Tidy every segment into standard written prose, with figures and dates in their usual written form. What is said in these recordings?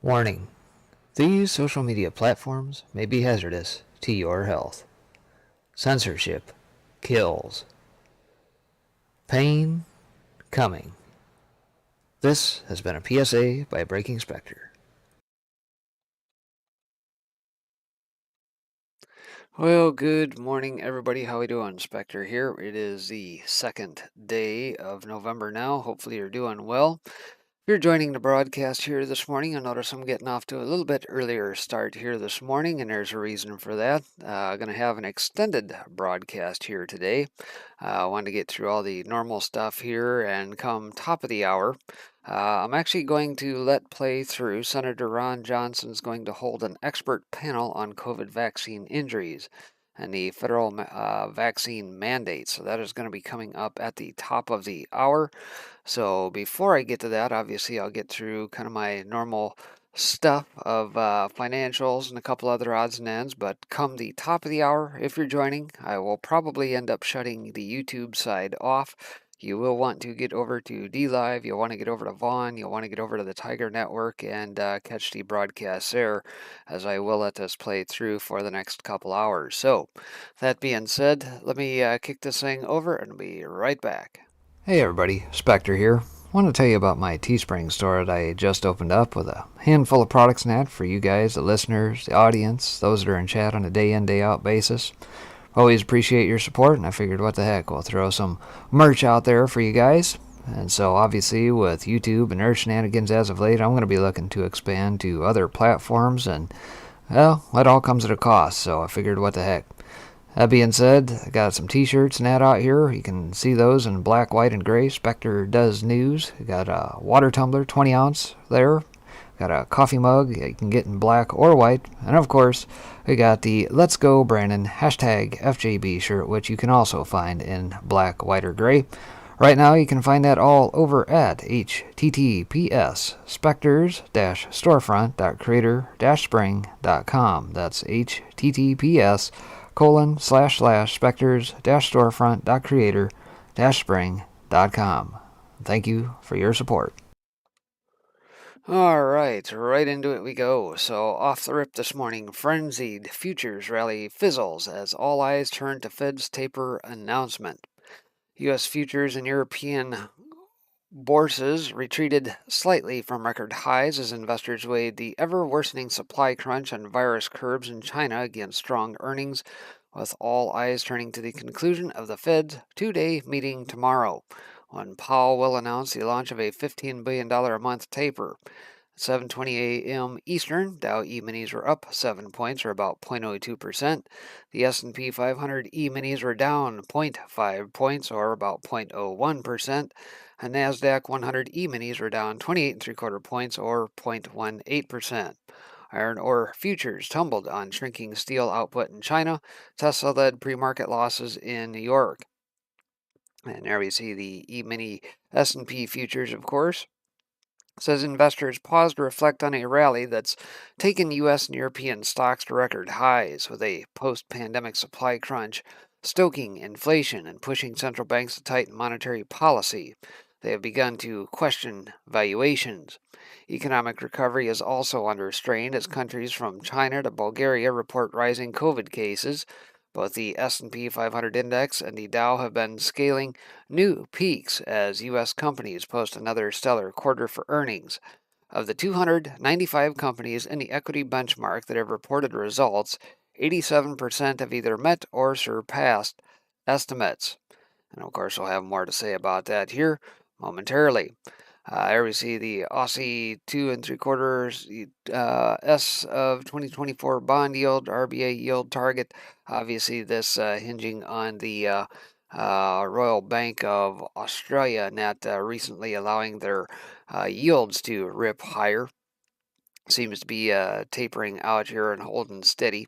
Warning: these social media platforms may be hazardous to your health. Censorship kills. Pain coming. This has been a PSA by Breaking Spectre. Well, good morning, everybody. How we doing? Spectre here. It is the second day of November now. Hopefully you're doing well. If you're joining the broadcast here this morning, you'll notice I'm getting off to a little bit earlier start here this morning, and there's a reason for that. I'm going to have an extended broadcast here today. I wanted to get through all the normal stuff here, and come top of the hour, I'm actually going to let play through Senator Ron Johnson's going to hold an expert panel on COVID vaccine injuries and the federal vaccine mandate. So that is going to be coming up at the top of the hour. So before I get to that, obviously I'll get through kind of my normal stuff of financials and a couple other odds and ends. But come the top of the hour, if you're joining, I will probably end up shutting the YouTube side off. You will want to get over to DLive, you'll want to get over to Vaughn, you'll want to get over to the Tiger Network and catch the broadcast there, as I will let this play through for the next couple hours. So, that being said, let me kick this thing over and I'll be right back. Hey everybody, Spectre here. I want to tell you about my Teespring store that I just opened up with a handful of products in that for you guys, the listeners, the audience, those that are in chat on a day in, day out basis. Always appreciate your support, and I figured what the heck, we'll throw some merch out there for you guys. And so obviously with YouTube and Earth Shenanigans as of late, I'm going to be looking to expand to other platforms, and well, that all comes at a cost, so I figured what the heck. That being said, I got some t-shirts and that out here. You can see those in black, white, and gray. Spectre Does News. I got a water tumbler, 20 ounce there. Got a coffee mug you can get in black or white. And of course, we got the Let's Go Brandon #FJB shirt, which you can also find in black, white, or gray. Right now, you can find that all over at https://specters-storefront.creator-spring.com. That's https://specters-storefront.creator-spring.com. Thank you for your support. All right into it we go. So off the rip this morning, frenzied futures rally fizzles as all eyes turn to Fed's taper announcement. U.S. futures and European bourses retreated slightly from record highs as investors weighed the ever-worsening supply crunch and virus curbs in China against strong earnings, with all eyes turning to the conclusion of the Fed's two-day meeting tomorrow, when Powell will announce the launch of a $15 billion a month taper. At 7:20 a.m. Eastern, Dow E-minis were up 7 points, or about 0.02%. The S&P 500 E-minis were down 0.5 points, or about 0.01%. And NASDAQ 100 E-minis were down 28.75 points, or 0.18%. Iron ore futures tumbled on shrinking steel output in China. Tesla led pre-market losses in New York. And there we see the E-mini S&P futures, of course. It says investors pause to reflect on a rally that's taken U.S. and European stocks to record highs, with a post-pandemic supply crunch stoking inflation and pushing central banks to tighten monetary policy. They have begun to question valuations. Economic recovery is also under strain as countries from China to Bulgaria report rising COVID cases. Both the S&P 500 index and the Dow have been scaling new peaks as U.S. companies post another stellar quarter for earnings. Of the 295 companies in the equity benchmark that have reported results, 87% have either met or surpassed estimates. And of course, we'll have more to say about that here momentarily. There we see the Aussie 2 3/4 S of 2024 bond yield, RBA yield target. Obviously, this hinging on the Royal Bank of Australia not recently allowing their yields to rip higher. Seems to be tapering out here and holding steady.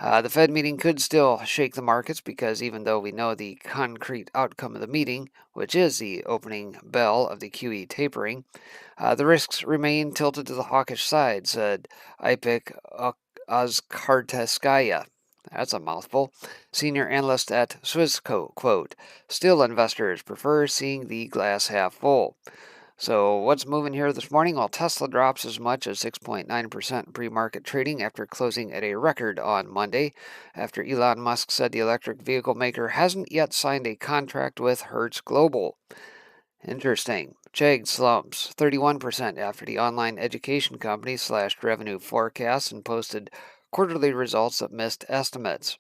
The Fed meeting could still shake the markets because even though we know the concrete outcome of the meeting, which is the opening bell of the QE tapering, the risks remain tilted to the hawkish side, said Ipek Ozkarteskaya. That's a mouthful. Senior analyst at Swissco, quote, "Still investors prefer seeing the glass half full." So, what's moving here this morning? Well, Tesla drops as much as 6.9% in pre-market trading after closing at a record on Monday, after Elon Musk said the electric vehicle maker hasn't yet signed a contract with Hertz Global. Interesting. Chegg slumps 31% after the online education company slashed revenue forecasts and posted quarterly results that missed estimates.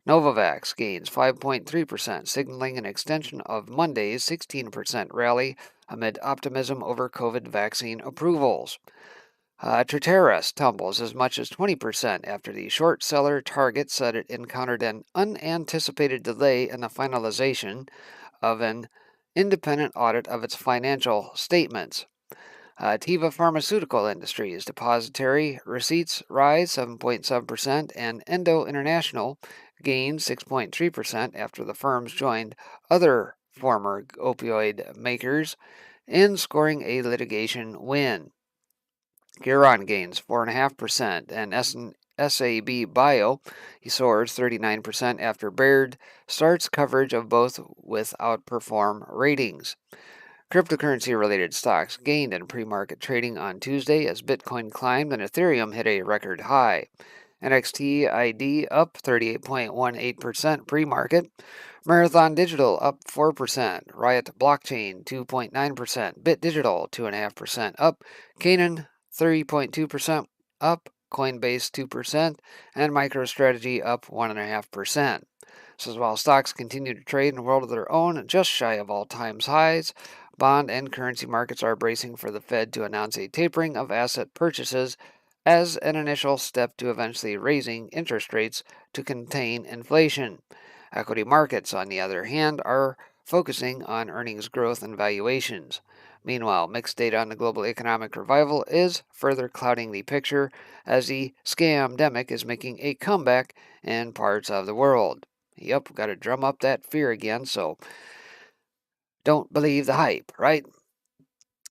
Novavax gains 5.3%, signaling an extension of Monday's 16% rally amid optimism over COVID vaccine approvals. Triteris tumbles as much as 20% after the short seller Target said it encountered an unanticipated delay in the finalization of an independent audit of its financial statements. Teva Pharmaceutical Industries depository receipts rise 7.7%, and Endo International gained 6.3% after the firms joined other former opioid makers in scoring a litigation win. Geron gains 4.5%, and SAB Bio soars 39% after Baird starts coverage of both with outperform ratings. Cryptocurrency-related stocks gained in pre-market trading on Tuesday as Bitcoin climbed and Ethereum hit a record high. NXT up 38.18% pre-market. Marathon Digital up 4%. Riot Blockchain 2.9%. Bit Digital 2.5% up. Canaan 3.2% up. Coinbase 2%. And MicroStrategy up 1.5%. So while stocks continue to trade in a world of their own, just shy of all-time highs, bond and currency markets are bracing for the Fed to announce a tapering of asset purchases as an initial step to eventually raising interest rates to contain inflation. Equity markets, on the other hand, are focusing on earnings growth and valuations. Meanwhile, mixed data on the global economic revival is further clouding the picture as the scamdemic is making a comeback in parts of the world. Yep, got to drum up that fear again, so don't believe the hype, right?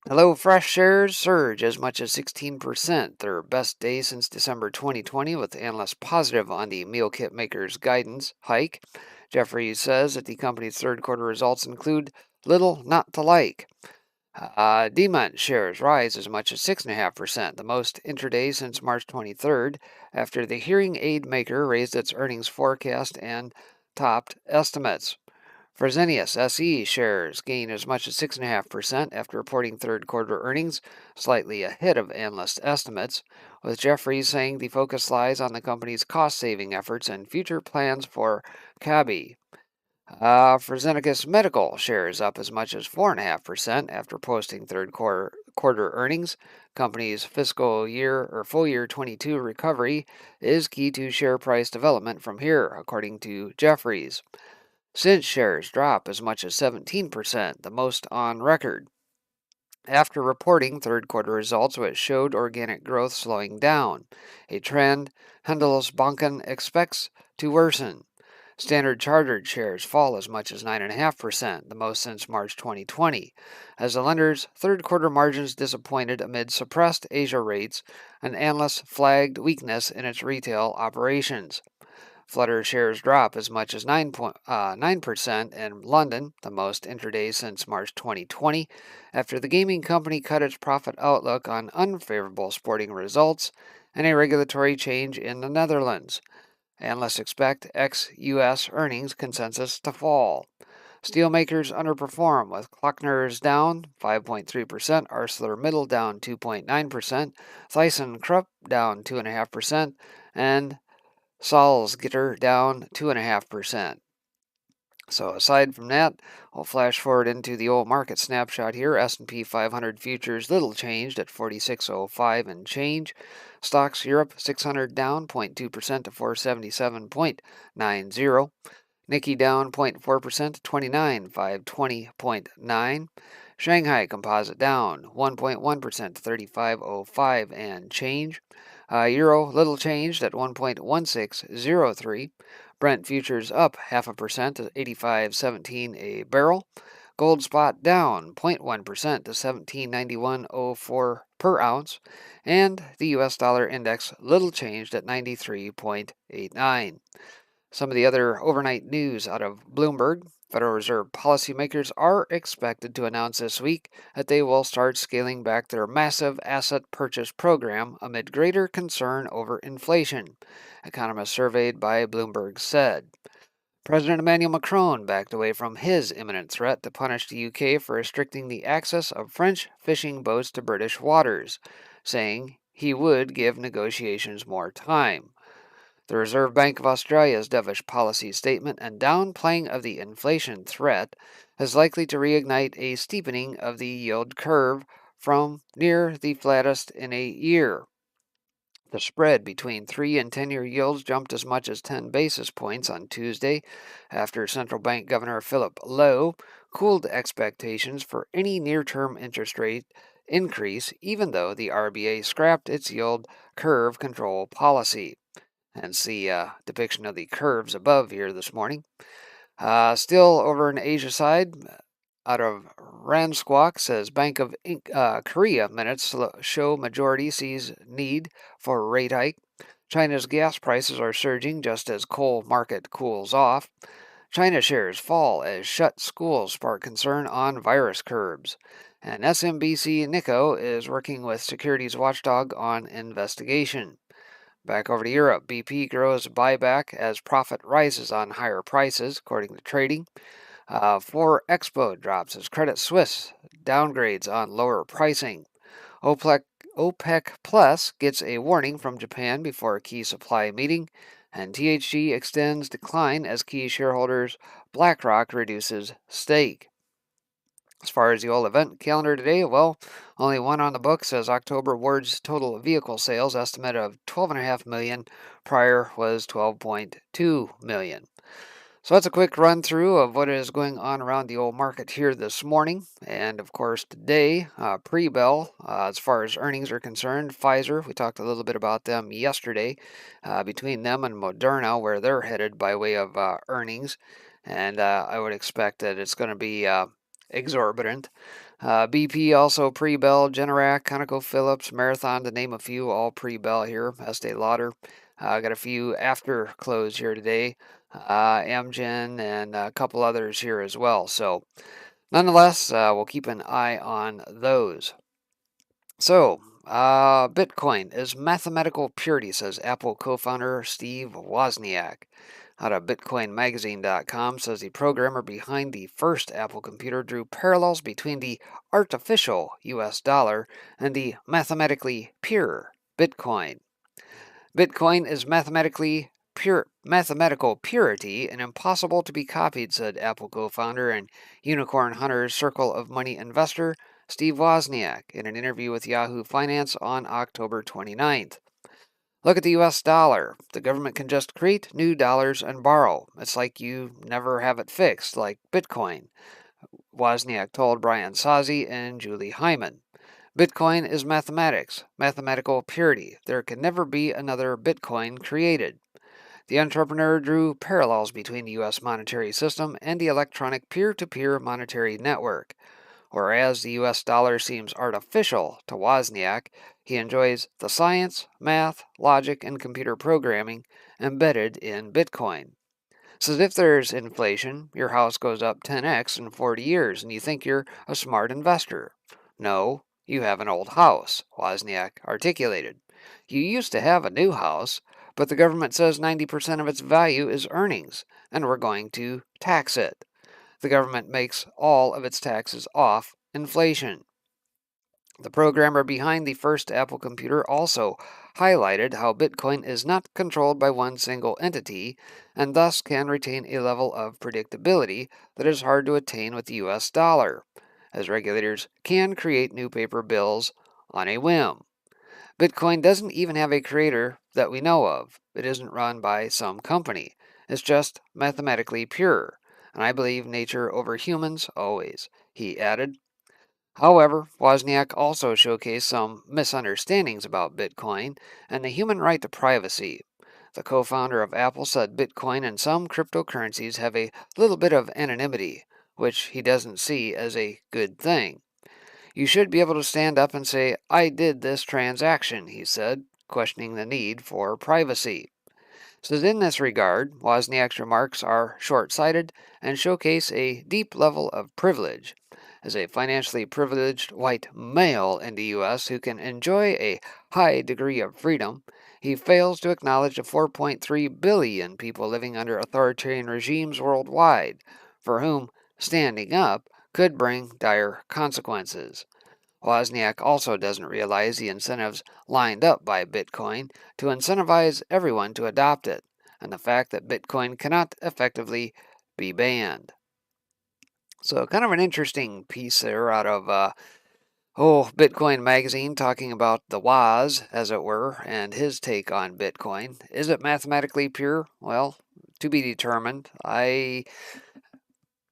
HelloFresh shares surge as much as 16%, their best day since December 2020, with analysts positive on the meal kit maker's guidance hike. Jefferies says that the company's third quarter results include little not to like. Demont shares rise as much as 6.5%, the most intraday since March 23rd, after the hearing aid maker raised its earnings forecast and topped estimates. Fresenius SE shares gain as much as 6.5% after reporting third quarter earnings, slightly ahead of analyst estimates, with Jefferies saying the focus lies on the company's cost-saving efforts and future plans for Kabi. Fresenius Medical shares up as much as 4.5% after posting third quarter earnings. Company's fiscal year or full year 22 recovery is key to share price development from here, according to Jefferies. Since shares drop as much as 17%, the most on record, after reporting third quarter results which showed organic growth slowing down, a trend Handelsbanken expects to worsen. Standard Chartered shares fall as much as 9.5%, the most since March 2020, as the lender's third quarter margins disappointed amid suppressed Asia rates, and analysts flagged weakness in its retail operations. Flutter shares drop as much as 9% in London, the most intraday since March 2020, after the gaming company cut its profit outlook on unfavorable sporting results and a regulatory change in the Netherlands. Analysts expect ex-U.S. earnings consensus to fall. Steelmakers underperform, with Kloeckner's down 5.3%, ArcelorMittal down 2.9%, ThyssenKrupp down 2.5%, and Salzgitter down 2.5%. So aside from that, we'll flash forward into the old market snapshot here. S&P 500 futures little changed at 46.05 and change. Stocks Europe 600 down 0.2% to 477.90. Nikkei down 0.4% to 29,520.9. Shanghai Composite down 1.1% to 35.05 and change. Euro little changed at 1.1603. Brent futures up 0.5% to 85.17 a barrel. Gold spot down 0.1% to 1791.04 per ounce. And the US dollar index little changed at 93.89. Some of the other overnight news out of Bloomberg: Federal Reserve policymakers are expected to announce this week that they will start scaling back their massive asset purchase program amid greater concern over inflation, economists surveyed by Bloomberg said. President Emmanuel Macron backed away from his imminent threat to punish the UK for restricting the access of French fishing boats to British waters, saying he would give negotiations more time. The Reserve Bank of Australia's dovish policy statement and downplaying of the inflation threat is likely to reignite a steepening of the yield curve from near the flattest in a year. The spread between 3 and 10-year yields jumped as much as 10 basis points on Tuesday after Central Bank Governor Philip Lowe cooled expectations for any near-term interest rate increase, even though the RBA scrapped its yield curve control policy. Hence the depiction of the curves above here this morning. Still over in Asia side, out of Ransquawk says Bank of Korea minutes show majority sees need for rate hike. China's gas prices are surging just as coal market cools off. China shares fall as shut schools spark concern on virus curbs. And SMBC Nikko is working with securities watchdog on investigation. Back over to Europe, BP grows buyback as profit rises on higher prices, according to trading. For Expo drops as Credit Suisse downgrades on lower pricing. OPEC Plus gets a warning from Japan before a key supply meeting. And THG extends decline as key shareholders BlackRock reduces stake. As far as the old event calendar today, well, only one on the books as October Ward's total vehicle sales estimate of 12.5 million. Prior was 12.2 million. So that's a quick run through of what is going on around the old market here this morning. And of course, today, pre-bell, as far as earnings are concerned, Pfizer, we talked a little bit about them yesterday, between them and Moderna, where they're headed by way of earnings. And I would expect that it's going to be exorbitant. BP also pre-bell, Generac, ConocoPhillips, Marathon, to name a few, all pre-bell here. Estee Lauder. Got a few after close here today. Amgen and a couple others here as well. So nonetheless, we'll keep an eye on those. So, Bitcoin is mathematical purity, says Apple co-founder Steve Wozniak. Out of BitcoinMagazine.com says the programmer behind the first Apple computer drew parallels between the artificial US dollar and the mathematically pure Bitcoin. Bitcoin is mathematical purity and impossible to be copied, said Apple co-founder and Unicorn Hunters Circle of Money investor Steve Wozniak in an interview with Yahoo Finance on October 29th. Look at the US dollar. The government can just create new dollars and borrow. It's like you never have it fixed, like Bitcoin, Wozniak told Brian Sazi and Julie Hyman. Bitcoin is mathematics, mathematical purity. There can never be another Bitcoin created. The entrepreneur drew parallels between the U.S. monetary system and the electronic peer-to-peer monetary network. Whereas the U.S. dollar seems artificial to Wozniak, he enjoys the science, math, logic, and computer programming embedded in Bitcoin. Says if there's inflation, your house goes up 10x in 40 years and you think you're a smart investor. No, you have an old house, Wozniak articulated. You used to have a new house, but the government says 90% of its value is earnings, and we're going to tax it. The government makes all of its taxes off inflation. The programmer behind the first Apple computer also highlighted how Bitcoin is not controlled by one single entity and thus can retain a level of predictability that is hard to attain with the US dollar, as regulators can create new paper bills on a whim. Bitcoin doesn't even have a creator that we know of. It isn't run by some company. It's just mathematically pure, and I believe nature over humans always, he added. However, Wozniak also showcased some misunderstandings about Bitcoin and the human right to privacy. The co-founder of Apple said Bitcoin and some cryptocurrencies have a little bit of anonymity, which he doesn't see as a good thing. You should be able to stand up and say, "I did this transaction," he said, questioning the need for privacy. Says in this regard, Wozniak's remarks are short-sighted and showcase a deep level of privilege. As a financially privileged white male in the U.S. who can enjoy a high degree of freedom, he fails to acknowledge the 4.3 billion people living under authoritarian regimes worldwide, for whom standing up could bring dire consequences. Wozniak also doesn't realize the incentives lined up by Bitcoin to incentivize everyone to adopt it, and the fact that Bitcoin cannot effectively be banned. So, kind of an interesting piece there out of Bitcoin Magazine talking about the Woz, as it were, and his take on Bitcoin. Is it mathematically pure? Well, to be determined. I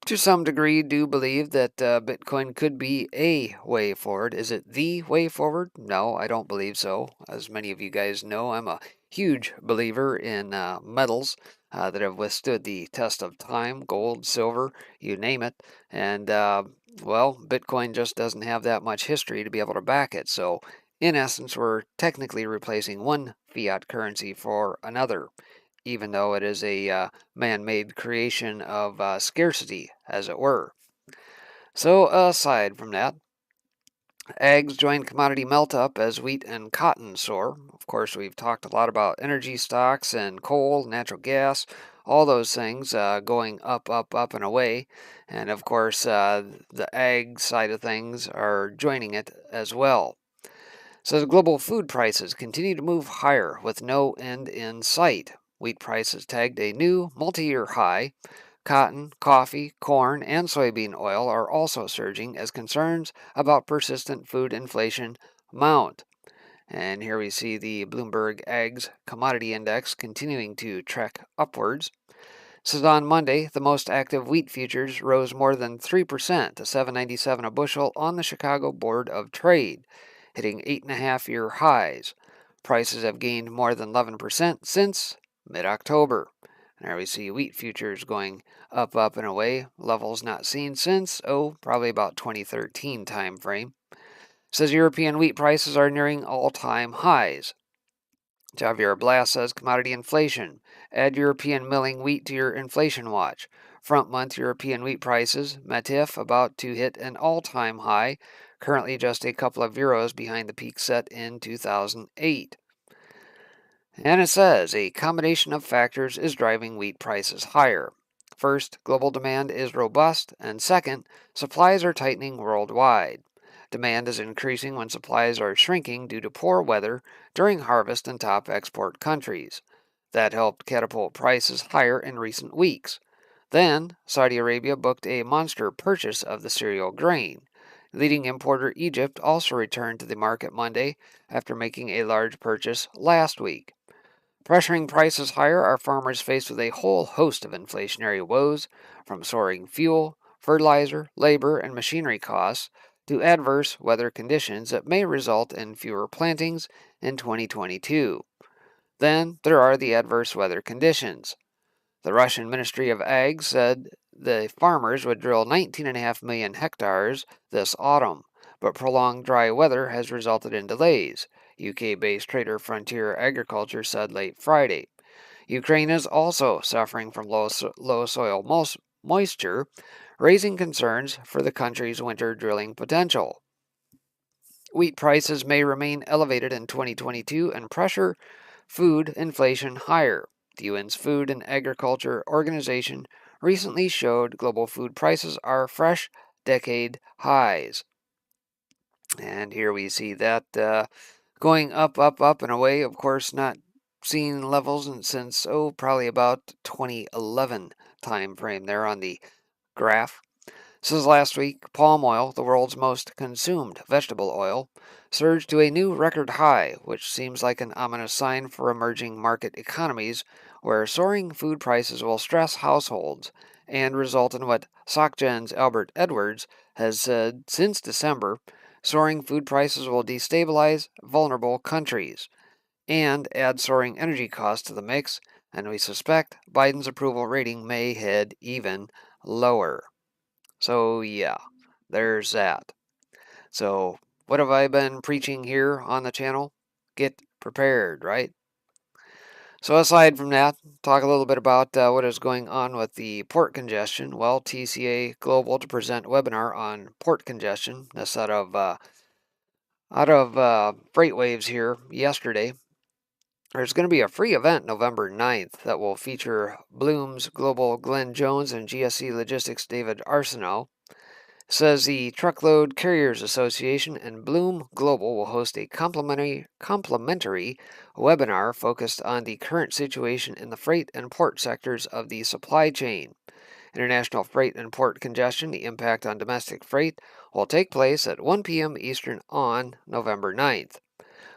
to some degree do believe that Bitcoin could be a way forward. Is it the way forward? No, I don't believe so. As many of you guys know, I'm a huge believer in metals that have withstood the test of time, gold, silver, you name it. And, Bitcoin just doesn't have that much history to be able to back it. So, in essence, we're technically replacing one fiat currency for another, even though it is a man-made creation of scarcity, as it were. So aside from that, eggs join commodity melt-up as wheat and cotton soar. Of course, we've talked a lot about energy stocks and coal, natural gas, all those things going up, up, up and away. And of course, the ag side of things are joining it as well. So global food prices continue to move higher with no end in sight. Wheat prices tagged a new multi-year high. Cotton, coffee, corn, and soybean oil are also surging as concerns about persistent food inflation mount. And here we see the Bloomberg Ag's Commodity Index continuing to trek upwards. Says on Monday, the most active wheat futures rose more than 3% to 7.97 a bushel on the Chicago Board of Trade, hitting 8.5-year highs. Prices have gained more than 11% since mid-October. And there we see wheat futures going up, up, and away, levels not seen since, probably about 2013 time frame. Says European wheat prices are nearing all-time highs. Javier Blas says commodity inflation. Add European milling wheat to your inflation watch. Front month European wheat prices, Matif, about to hit an all-time high, currently just a couple of euros behind the peak set in 2008. And it says a combination of factors is driving wheat prices higher. First, global demand is robust, and second, supplies are tightening worldwide. Demand is increasing when supplies are shrinking due to poor weather during harvest in top export countries. That helped catapult prices higher in recent weeks. Then, Saudi Arabia booked a monster purchase of the cereal grain. Leading importer Egypt also returned to the market Monday after making a large purchase last week. Pressuring prices higher are farmers faced with a whole host of inflationary woes, from soaring fuel, fertilizer, labor, and machinery costs to adverse weather conditions that may result in fewer plantings in 2022. Then there are the adverse weather conditions. The Russian Ministry of Ag said the farmers would drill 19.5 million hectares this autumn, but prolonged dry weather has resulted in delays, UK-based trader Frontier Agriculture said late Friday. Ukraine is also suffering from low soil moisture, raising concerns for the country's winter drilling potential. Wheat prices may remain elevated in 2022 and pressure food inflation higher. The UN's Food and Agriculture Organization recently showed global food prices are fresh decade highs. And here we see that going up, up, up, and away. Of course, not seen levels since, probably about 2011 time frame there on the graph. Since last week, palm oil, the world's most consumed vegetable oil, surged to a new record high, which seems like an ominous sign for emerging market economies where soaring food prices will stress households and result in what SocGen's Albert Edwards has said since December: soaring food prices will destabilize vulnerable countries and add soaring energy costs to the mix, and we suspect Biden's approval rating may head even lower. So, yeah, there's that. So, what have I been preaching here on the channel? Get prepared, right? So aside from that, talk a little bit about what is going on with the port congestion. Well, TCA Global to present webinar on port congestion. This out of FreightWaves here yesterday. There's going to be a free event November 9th that will feature Bloom's Global Glenn Jones and GSC Logistics David Arsenault. Says the Truckload Carriers Association and Bloom Global will host a complimentary webinar focused on the current situation in the freight and port sectors of the supply chain. International freight and port congestion, the impact on domestic freight, will take place at 1 p.m. Eastern on November 9th.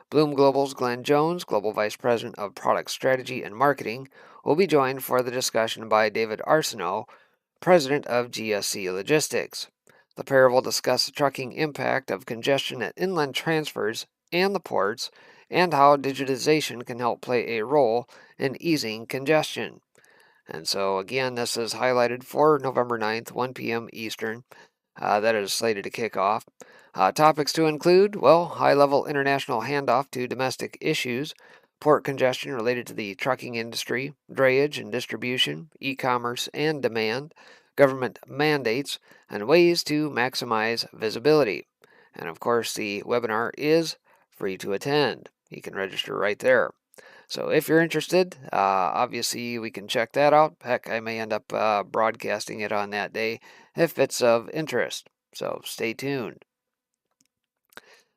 Bloom Global's Glenn Jones, Global Vice President of Product Strategy and Marketing, will be joined for the discussion by David Arsenault, President of GSC Logistics. The pair will discuss the trucking impact of congestion at inland transfers and the ports, and how digitization can help play a role in easing congestion. And so, again, this is highlighted for November 9th, 1 p.m. Eastern. That is slated to kick off. Topics to include, well, high-level international handoff to domestic issues, port congestion related to the trucking industry, drayage and distribution, e-commerce and demand, government mandates, and ways to maximize visibility. And of course, the webinar is free to attend. You can register right there. So if you're interested, obviously we can check that out. Heck, I may end up broadcasting it on that day if it's of interest. So stay tuned.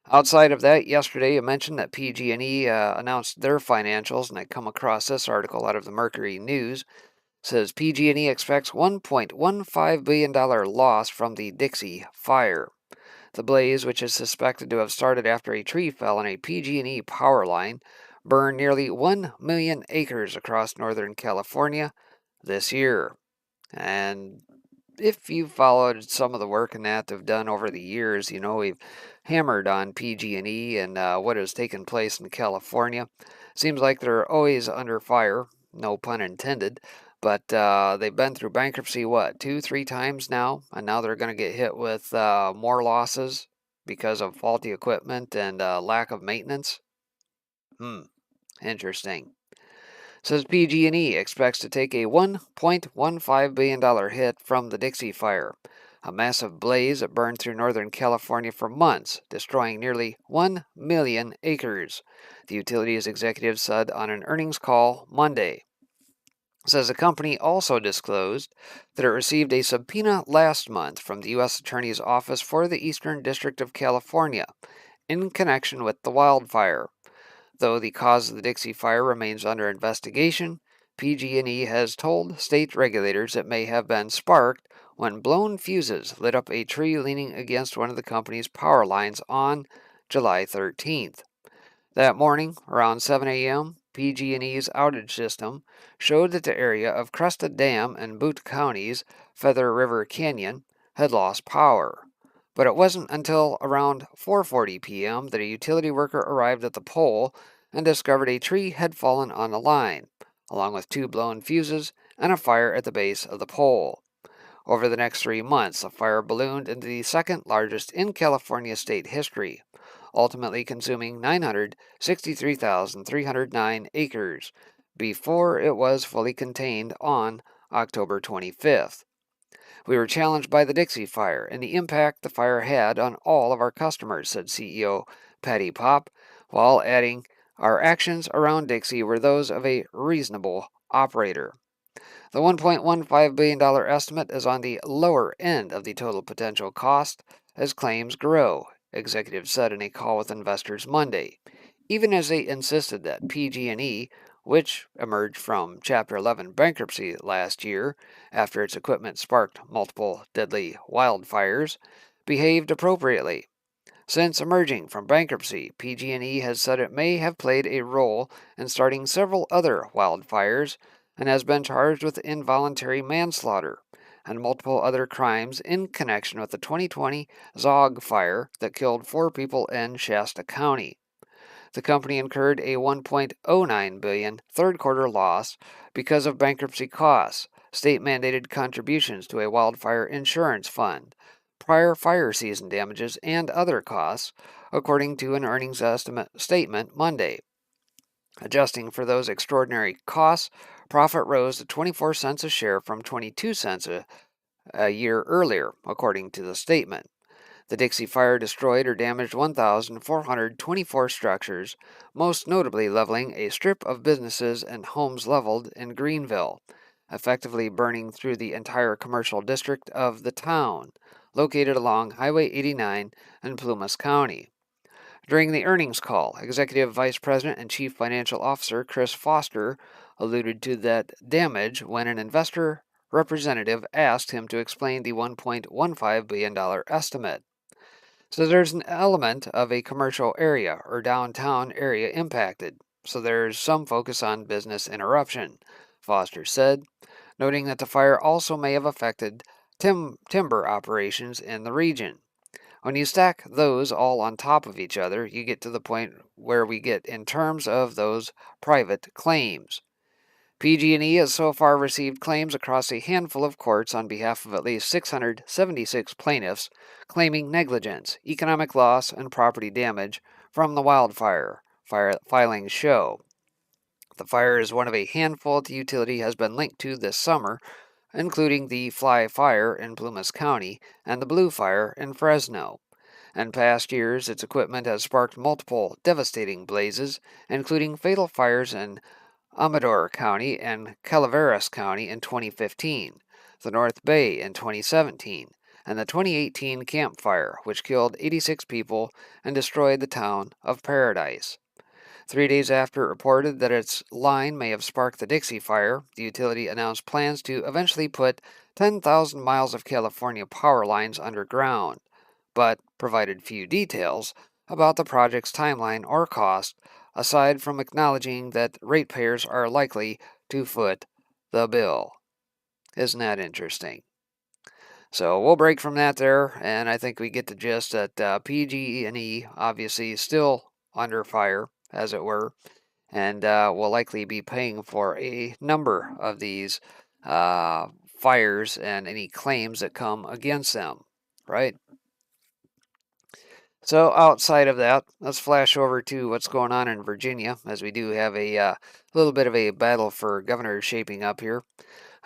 Outside of that, yesterday I mentioned that PG&E announced their financials, and I come across this article out of the Mercury News. It says PG&E expects $1.15 billion loss from the Dixie fire. The blaze, which is suspected to have started after a tree fell on a PG&E power line, burned nearly 1 million acres across Northern California this year. And if you've followed some of the work and that they've done over the years, you know we've hammered on PG&E and what has taken place in California. Seems like they're always under fire, no pun intended. But they've been through bankruptcy, what, 2-3 times now? And now they're going to get hit with more losses because of faulty equipment and lack of maintenance. Interesting. Says PG&E expects to take a $1.15 billion hit from the Dixie Fire, a massive blaze that burned through Northern California for months, destroying nearly 1 million acres, the utility's executive said on an earnings call Monday. Says the company also disclosed that it received a subpoena last month from the U.S. Attorney's Office for the Eastern District of California in connection with the wildfire. Though the cause of the Dixie Fire remains under investigation, PG&E has told state regulators it may have been sparked when blown fuses lit up a tree leaning against one of the company's power lines on July 13th. That morning, around 7 a.m., PG&E's outage system showed that the area of Cresta Dam and Butte County's Feather River Canyon had lost power. But it wasn't until around 4:40 p.m. that a utility worker arrived at the pole and discovered a tree had fallen on the line, along with 2 blown fuses and a fire at the base of the pole. Over the next 3 months, the fire ballooned into the second largest in California state history, ultimately consuming 963,309 acres before it was fully contained on October 25th. We were challenged by the Dixie Fire and the impact the fire had on all of our customers, said CEO Patty Pop, while adding, our actions around Dixie were those of a reasonable operator. The $1.15 billion estimate is on the lower end of the total potential cost as claims grow, executives said in a call with investors Monday, even as they insisted that PG&E, which emerged from Chapter 11 bankruptcy last year after its equipment sparked multiple deadly wildfires, behaved appropriately. Since emerging from bankruptcy, PG&E has said it may have played a role in starting several other wildfires and has been charged with involuntary manslaughter and multiple other crimes in connection with the 2020 Zog fire that killed 4 people in Shasta County. The company incurred a $1.09 billion third-quarter loss because of bankruptcy costs, state-mandated contributions to a wildfire insurance fund, prior fire season damages, and other costs, according to an earnings estimate statement Monday. Adjusting for those extraordinary costs, profit rose to 24 cents a share from 22 cents a year earlier, according to the statement. The Dixie Fire destroyed or damaged 1,424 structures, most notably leveling a strip of businesses and homes leveled in Greenville, effectively burning through the entire commercial district of the town, located along Highway 89 in Plumas County. During the earnings call, Executive Vice President and Chief Financial Officer Chris Foster alluded to that damage when an investor representative asked him to explain the $1.15 billion estimate. So there's an element of a commercial area or downtown area impacted, so there's some focus on business interruption, Foster said, noting that the fire also may have affected timber operations in the region. When you stack those all on top of each other, you get to the point where we get in terms of those private claims. PG&E has so far received claims across a handful of courts on behalf of at least 676 plaintiffs claiming negligence, economic loss, and property damage from the wildfire, filings show. The fire is one of a handful the utility has been linked to this summer, including the Fly Fire in Plumas County and the Blue Fire in Fresno. In past years, its equipment has sparked multiple devastating blazes, including fatal fires in Amador County and Calaveras County in 2015, the North Bay in 2017, and the 2018 Camp Fire, which killed 86 people and destroyed the town of Paradise. 3 days after it reported that its line may have sparked the Dixie Fire, the utility announced plans to eventually put 10,000 miles of California power lines underground, but provided few details about the project's timeline or cost, aside from acknowledging that ratepayers are likely to foot the bill. Isn't that interesting? So we'll break from that there, and I think we get the gist that PG&E obviously is still under fire, as it were, and will likely be paying for a number of these fires and any claims that come against them, right? So outside of that, let's flash over to what's going on in Virginia, as we do have a little bit of a battle for governors shaping up here.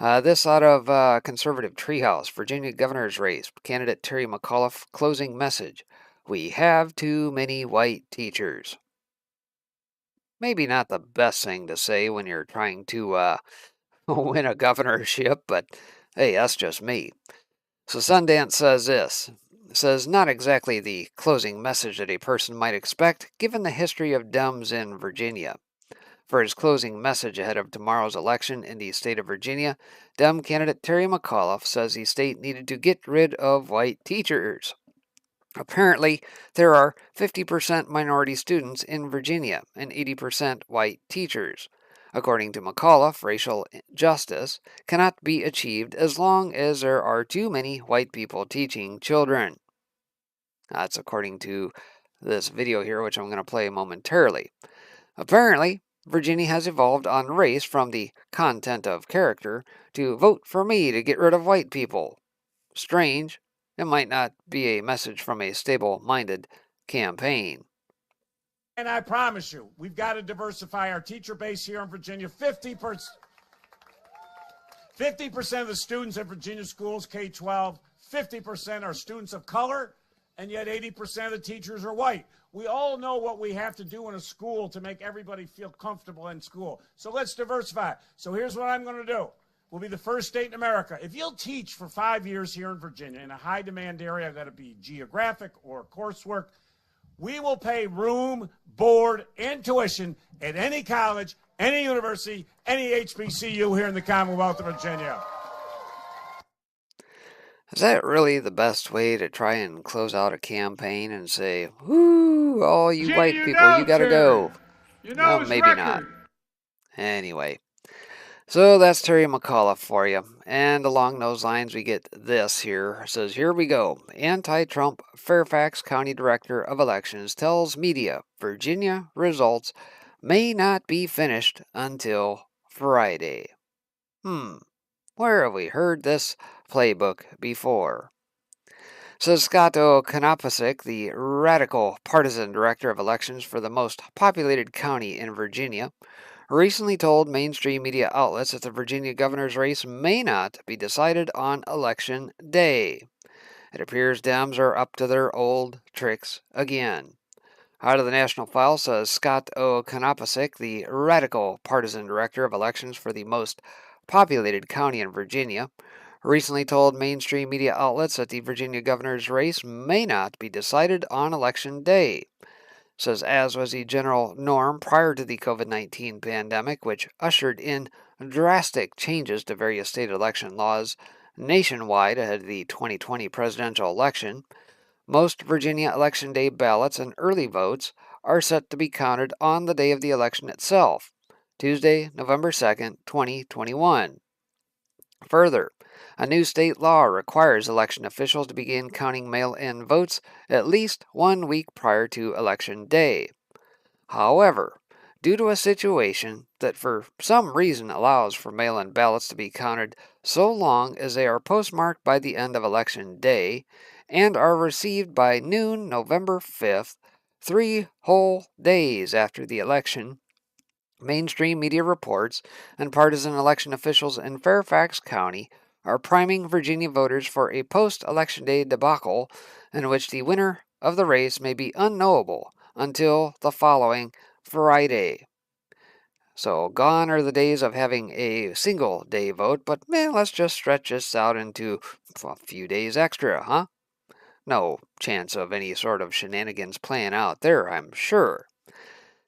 This out of conservative Treehouse, Virginia governor's race, candidate Terry McAuliffe closing message. We have too many white teachers. Maybe not the best thing to say when you're trying to win a governorship, but hey, that's just me. So Sundance says this. It says, not exactly the closing message that a person might expect, given the history of Dems in Virginia. For his closing message ahead of tomorrow's election in the state of Virginia, Dem candidate Terry McAuliffe says the state needed to get rid of white teachers. Apparently, there are 50% minority students in Virginia and 80% white teachers. According to McAuliffe, racial justice cannot be achieved as long as there are too many white people teaching children. That's according to this video here, which I'm going to play momentarily. Apparently, Virginia has evolved on race from the content of character to vote for me to get rid of white people. Strange. It might not be a message from a stable-minded campaign. And I promise you, we've got to diversify our teacher base here in Virginia. 50% of the students at Virginia schools, K-12, 50% are students of color, and yet 80% of the teachers are white. We all know what we have to do in a school to make everybody feel comfortable in school. So let's diversify. So here's what I'm going to do. We'll be the first state in America. If you'll teach for 5 years here in Virginia in a high-demand area, that it be geographic or coursework, we will pay room, board, and tuition at any college, any university, any HBCU here in the Commonwealth of Virginia. Is that really the best way to try and close out a campaign and say, whoo, all you white people, you gotta go? Well, maybe record. Not. Anyway. So that's Terry McAuliffe for you. And along those lines, we get this here. It says, here we go. Anti-Trump Fairfax County Director of Elections tells media Virginia results may not be finished until Friday. Where have we heard this playbook before? Says Scott O'Konopasik, the radical partisan director of elections for the most populated county in Virginia, recently told mainstream media outlets that the Virginia governor's race may not be decided on Election Day. It appears Dems are up to their old tricks again. Out of the National File says Scott O'Konopasik, the radical partisan director of elections for the most populated county in Virginia, recently told mainstream media outlets that the Virginia governor's race may not be decided on Election Day. Says as was the general norm prior to the COVID-19 pandemic, which ushered in drastic changes to various state election laws nationwide ahead of the 2020 presidential election. Most Virginia Election Day ballots and early votes are set to be counted on the day of the election itself, Tuesday, November 2nd, 2021. Further, a new state law requires election officials to begin counting mail-in votes at least 1 week prior to Election Day. However, due to a situation that for some reason allows for mail-in ballots to be counted so long as they are postmarked by the end of Election Day and are received by noon November 5th, 3 whole days after the election, mainstream media reports and partisan election officials in Fairfax County are priming Virginia voters for a post-Election Day debacle in which the winner of the race may be unknowable until the following Friday. So gone are the days of having a single day vote, but let's just stretch this out into a few days extra, huh? No chance of any sort of shenanigans playing out there, I'm sure.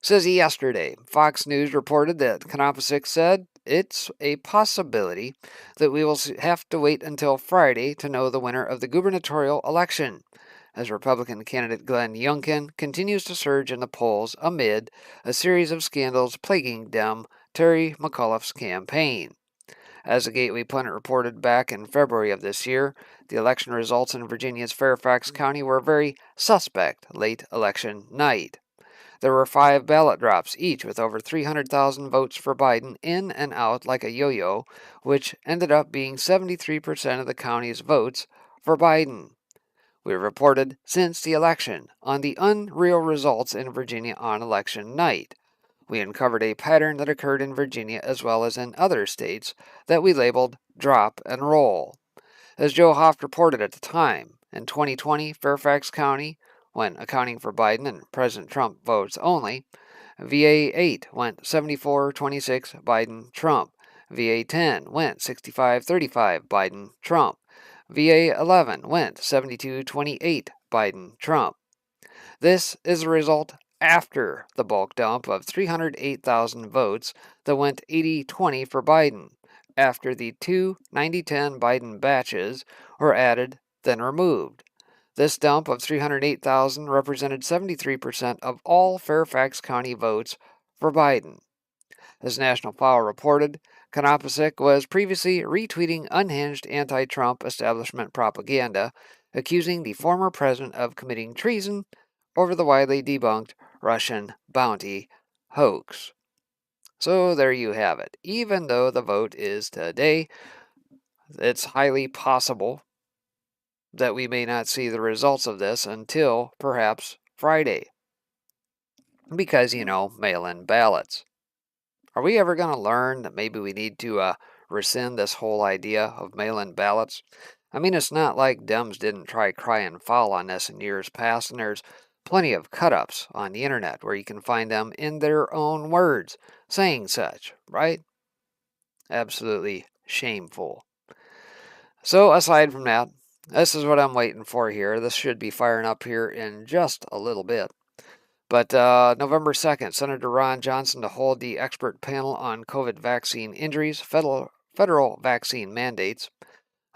Says yesterday, Fox News reported that Konopasik said it's a possibility that we will have to wait until Friday to know the winner of the gubernatorial election, as Republican candidate Glenn Youngkin continues to surge in the polls amid a series of scandals plaguing Dem Terry McAuliffe's campaign. As the Gateway Pundit reported back in February of this year, the election results in Virginia's Fairfax County were very suspect late election night. There were 5 ballot drops, each with over 300,000 votes for Biden in and out like a yo-yo, which ended up being 73% of the county's votes for Biden. We reported since the election on the unreal results in Virginia on election night. We uncovered a pattern that occurred in Virginia as well as in other states that we labeled drop and roll. As Joe Hoft reported at the time, in 2020, Fairfax County, when accounting for Biden and President Trump votes only, VA 8 went 74-26 Biden-Trump. VA 10 went 65-35 Biden-Trump. VA 11 went 72-28 Biden-Trump. This is the result after the bulk dump of 308,000 votes that went 80-20 for Biden, after the two 90-10 Biden batches were added, then removed. This dump of 308,000 represented 73% of all Fairfax County votes for Biden. As National File reported, Konopasik was previously retweeting unhinged anti-Trump establishment propaganda, accusing the former president of committing treason over the widely debunked Russian bounty hoax. So there you have it. Even though the vote is today, it's highly possible that we may not see the results of this until perhaps Friday. Because, mail-in ballots. Are we ever going to learn that maybe we need to rescind this whole idea of mail-in ballots? I mean, it's not like Dems didn't try crying foul on this in years past, and there's plenty of cut-ups on the internet where you can find them in their own words saying such, right? Absolutely shameful. So, aside from that, this is what I'm waiting for here. This should be firing up here in just a little bit. But November 2nd, Senator Ron Johnson to hold the expert panel on COVID vaccine injuries, federal vaccine mandates.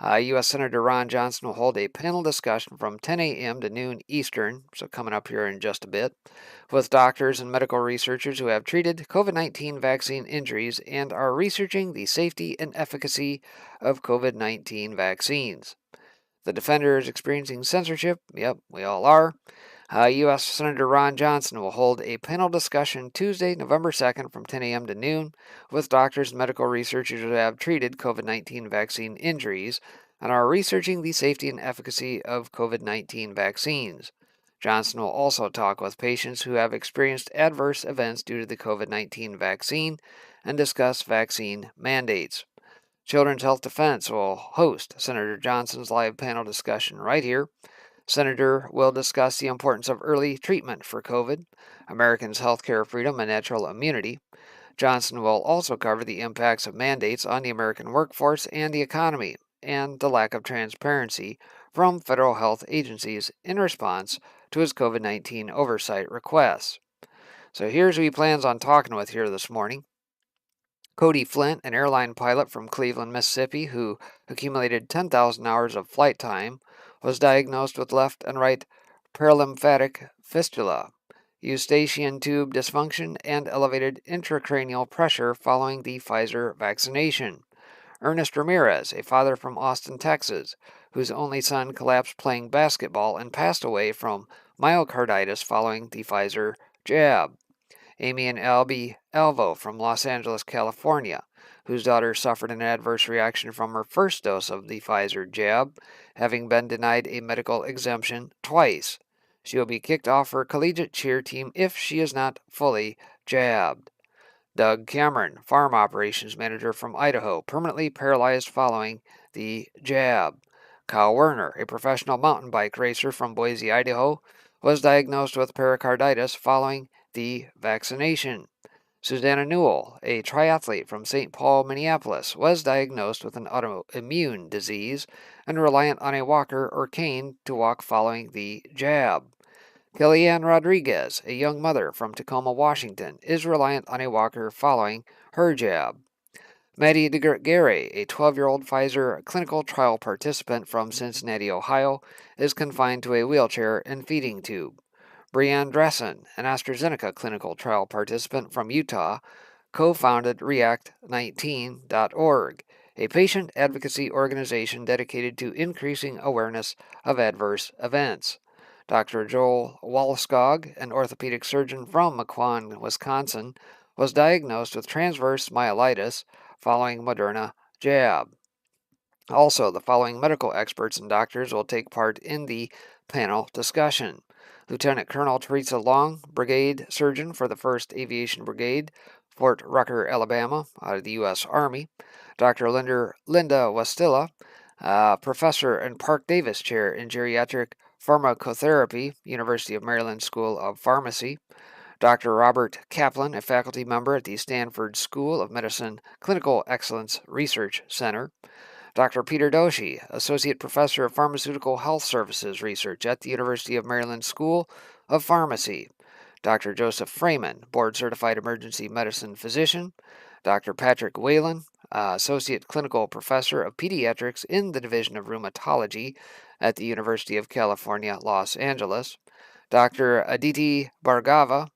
U.S. Senator Ron Johnson will hold a panel discussion from 10 a.m. to noon Eastern, so coming up here in just a bit, with doctors and medical researchers who have treated COVID-19 vaccine injuries and are researching the safety and efficacy of COVID-19 vaccines. The defender is experiencing censorship. Yep, we all are. U.S. Senator Ron Johnson will hold a panel discussion Tuesday, November 2nd from 10 a.m. to noon with doctors and medical researchers who have treated COVID-19 vaccine injuries and are researching the safety and efficacy of COVID-19 vaccines. Johnson will also talk with patients who have experienced adverse events due to the COVID-19 vaccine and discuss vaccine mandates. Children's Health Defense will host Senator Johnson's live panel discussion right here. Senator will discuss the importance of early treatment for COVID, Americans' healthcare freedom, and natural immunity. Johnson will also cover the impacts of mandates on the American workforce and the economy, and the lack of transparency from federal health agencies in response to his COVID 19 oversight requests. So here's who he plans on talking with here this morning. Cody Flint, an airline pilot from Cleveland, Mississippi, who accumulated 10,000 hours of flight time, was diagnosed with left and right paralymphatic fistula, eustachian tube dysfunction, and elevated intracranial pressure following the Pfizer vaccination. Ernest Ramirez, a father from Austin, Texas, whose only son collapsed playing basketball and passed away from myocarditis following the Pfizer jab. Amy and Albie Alvo from Los Angeles, California, whose daughter suffered an adverse reaction from her first dose of the Pfizer jab, having been denied a medical exemption twice. She will be kicked off her collegiate cheer team if she is not fully jabbed. Doug Cameron, farm operations manager from Idaho, permanently paralyzed following the jab. Kyle Werner, a professional mountain bike racer from Boise, Idaho, was diagnosed with pericarditis following the vaccination. Susanna Newell, a triathlete from St. Paul, Minneapolis, was diagnosed with an autoimmune disease and reliant on a walker or cane to walk following the jab. Kellyanne Rodriguez, a young mother from Tacoma, Washington, is reliant on a walker following her jab. Maddie DeGarre, a 12-year-old Pfizer clinical trial participant from Cincinnati, Ohio, is confined to a wheelchair and feeding tube. Brianne Dressen, an AstraZeneca clinical trial participant from Utah, co-founded React19.org, a patient advocacy organization dedicated to increasing awareness of adverse events. Dr. Joel Walskog, an orthopedic surgeon from Mequon, Wisconsin, was diagnosed with transverse myelitis following Moderna jab. Also, the following medical experts and doctors will take part in the panel discussion. Lieutenant Colonel Teresa Long, Brigade Surgeon for the 1st Aviation Brigade, Fort Rucker, Alabama, out of the U.S. Army. Dr. Linda Westilla, Professor and Park Davis Chair in Geriatric Pharmacotherapy, University of Maryland School of Pharmacy. Dr. Robert Kaplan, a faculty member at the Stanford School of Medicine Clinical Excellence Research Center. Dr. Peter Doshi, Associate Professor of Pharmaceutical Health Services Research at the University of Maryland School of Pharmacy. Dr. Joseph Freeman, Board Certified Emergency Medicine Physician. Dr. Patrick Whalen, Associate Clinical Professor of Pediatrics in the Division of Rheumatology at the University of California, Los Angeles. Dr. Aditi Bhargava,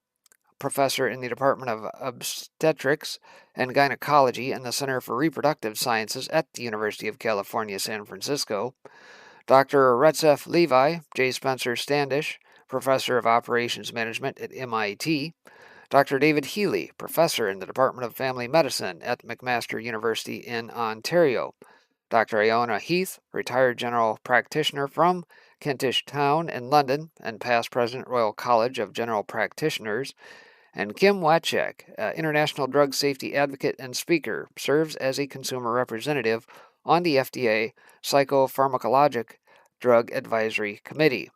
Professor in the Department of Obstetrics and Gynecology and the Center for Reproductive Sciences at the University of California, San Francisco. Dr. Retzef Levi, J. Spencer Standish, Professor of Operations Management at MIT. Dr. David Healy, Professor in the Department of Family Medicine at McMaster University in Ontario. Dr. Iona Heath, retired general practitioner from Kentish Town in London and past President Royal College of General Practitioners. And Kim Wachek, international drug safety advocate and speaker, serves as a consumer representative on the FDA Psychopharmacologic Drug Advisory Committee.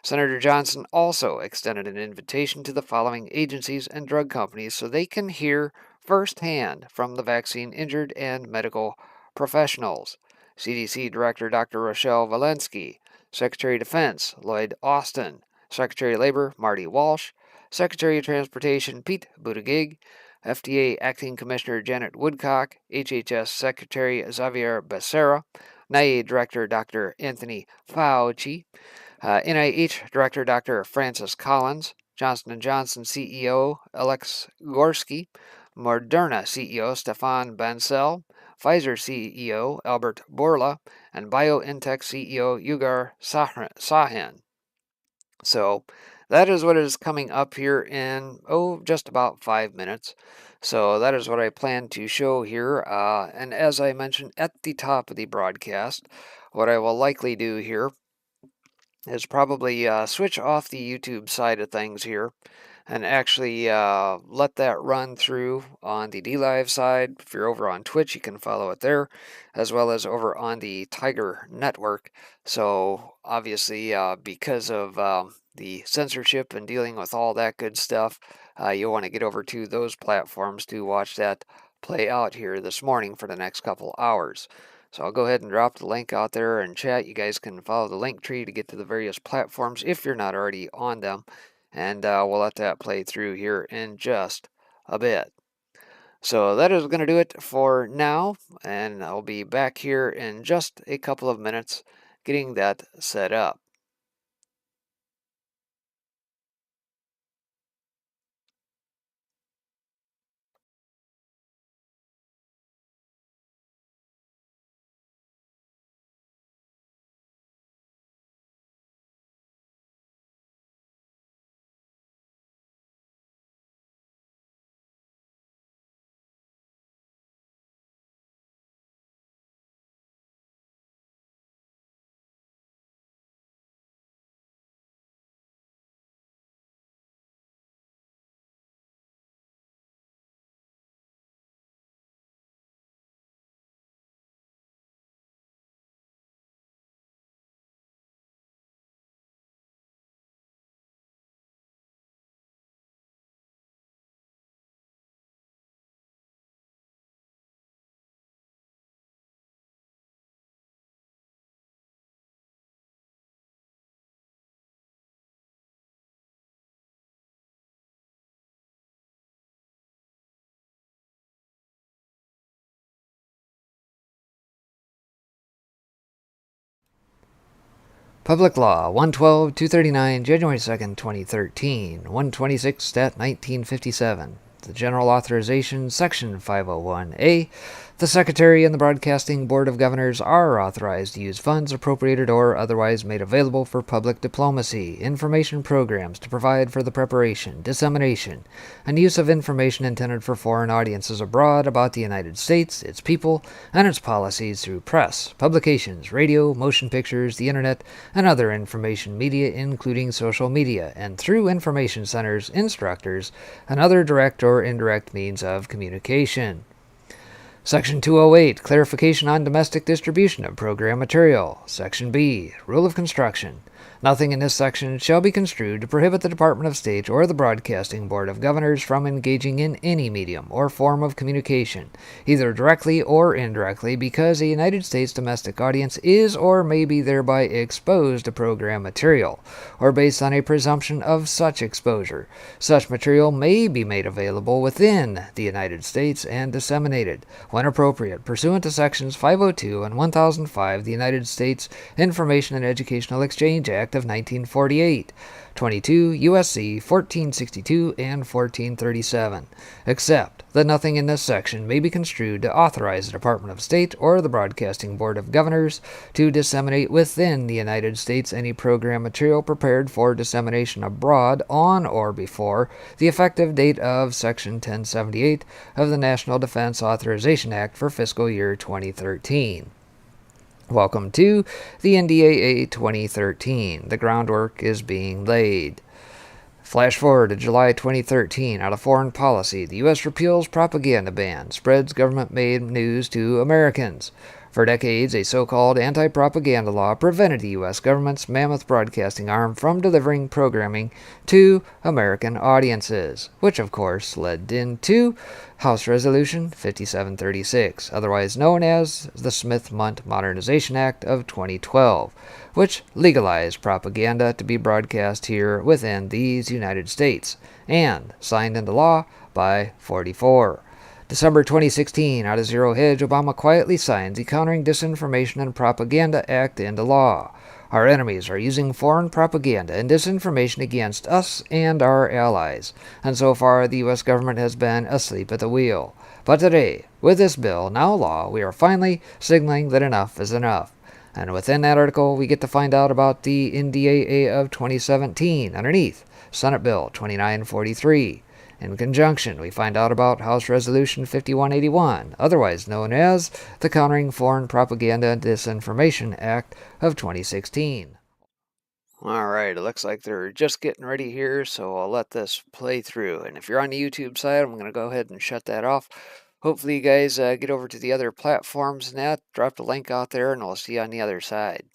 Senator Johnson also extended an invitation to the following agencies and drug companies so they can hear firsthand from the vaccine injured and medical professionals. CDC Director Dr. Rochelle Walensky, Secretary of Defense Lloyd Austin, Secretary of Labor Marty Walsh, Secretary of Transportation Pete Buttigieg, FDA Acting Commissioner Janet Woodcock, HHS Secretary Xavier Becerra, NIAID Director Dr. Anthony Fauci, NIH Director Dr. Francis Collins, Johnson & Johnson CEO Alex Gorsky, Moderna CEO Stefan Bancel, Pfizer CEO Albert Bourla, and BioNTech CEO Ugur Sahin. So That is what is coming up here in, just about 5 minutes. So that is what I plan to show here. And as I mentioned at the top of the broadcast, what I will likely do here is probably switch off the YouTube side of things here and actually let that run through on the DLive side. If you're over on Twitch, you can follow it there, as well as over on the Tiger Network. So obviously, because of the censorship and dealing with all that good stuff, you'll want to get over to those platforms to watch that play out here this morning for the next couple hours. So I'll go ahead and drop the link out there in chat. You guys can follow the link tree to get to the various platforms if you're not already on them. And we'll let that play through here in just a bit. So that is going to do it for now. And I'll be back here in just a couple of minutes getting that set up. Public Law 112-239, January 2nd, 2013, 126 Stat 1957. The General Authorization, Section 501A. The Secretary and the Broadcasting Board of Governors are authorized to use funds appropriated or otherwise made available for public diplomacy, information programs to provide for the preparation, dissemination, and use of information intended for foreign audiences abroad about the United States, its people, and its policies through press, publications, radio, motion pictures, the Internet, and other information media, including social media, and through information centers, instructors, and other direct or indirect means of communication. Section 208, Clarification on Domestic Distribution of Program Material. Section B, Rule of Construction. Nothing in this section shall be construed to prohibit the Department of State or the Broadcasting Board of Governors from engaging in any medium or form of communication, either directly or indirectly, because a United States domestic audience is or may be thereby exposed to program material, or based on a presumption of such exposure. Such material may be made available within the United States and disseminated, when appropriate, pursuant to Sections 502 and 1005 of the United States Information and Educational Exchange Act of 1948, 22 U.S.C. 1462 and 1437, except that nothing in this section may be construed to authorize the Department of State or the Broadcasting Board of Governors to disseminate within the United States any program material prepared for dissemination abroad on or before the effective date of Section 1078 of the National Defense Authorization Act for fiscal year 2013. Welcome to the NDAA 2013. The groundwork is being laid. Flash forward to July 2013. Out of foreign policy, the U.S. repeals propaganda ban, spreads government-made news to Americans. For decades, a so-called anti-propaganda law prevented the U.S. government's mammoth broadcasting arm from delivering programming to American audiences, which of course led into House Resolution 5736, otherwise known as the Smith-Mundt Modernization Act of 2012, which legalized propaganda to be broadcast here within these United States, and signed into law by 44. December 2016, out of Zero Hedge, Obama quietly signs the Countering Disinformation and Propaganda Act into law. Our enemies are using foreign propaganda and disinformation against us and our allies, and so far the U.S. government has been asleep at the wheel. But today, with this bill, now law, we are finally signaling that enough is enough. And within that article, we get to find out about the NDAA of 2017 underneath Senate Bill 2943. In conjunction, we find out about House Resolution 5181, otherwise known as the Countering Foreign Propaganda and Disinformation Act of 2016. All right, it looks like they're just getting ready here, so I'll let this play through. And if you're on the YouTube side, I'm going to go ahead and shut that off. Hopefully you guys get over to the other platforms and that. Drop the link out there, and I'll see you on the other side.